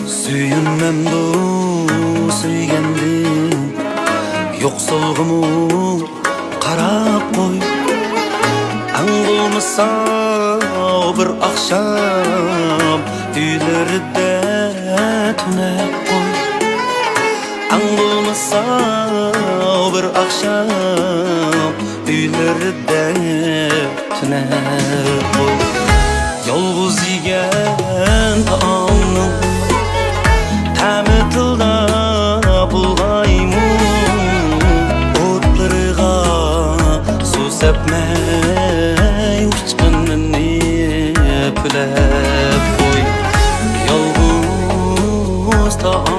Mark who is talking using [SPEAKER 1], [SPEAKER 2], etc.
[SPEAKER 1] Suyunmamdu suygandim Yo'q solg'imu qarab qo'y Ang bo'lmasa bir akşam uylarida tunab qo'y Ang bo'lmasa bir akşam uylarida tunab qo'y Yolg'iz yegan taomning ta'mi tilda bulg'aymun o'tlariga suv sepmay uchqinini pulab qo'y Yolg'iz taom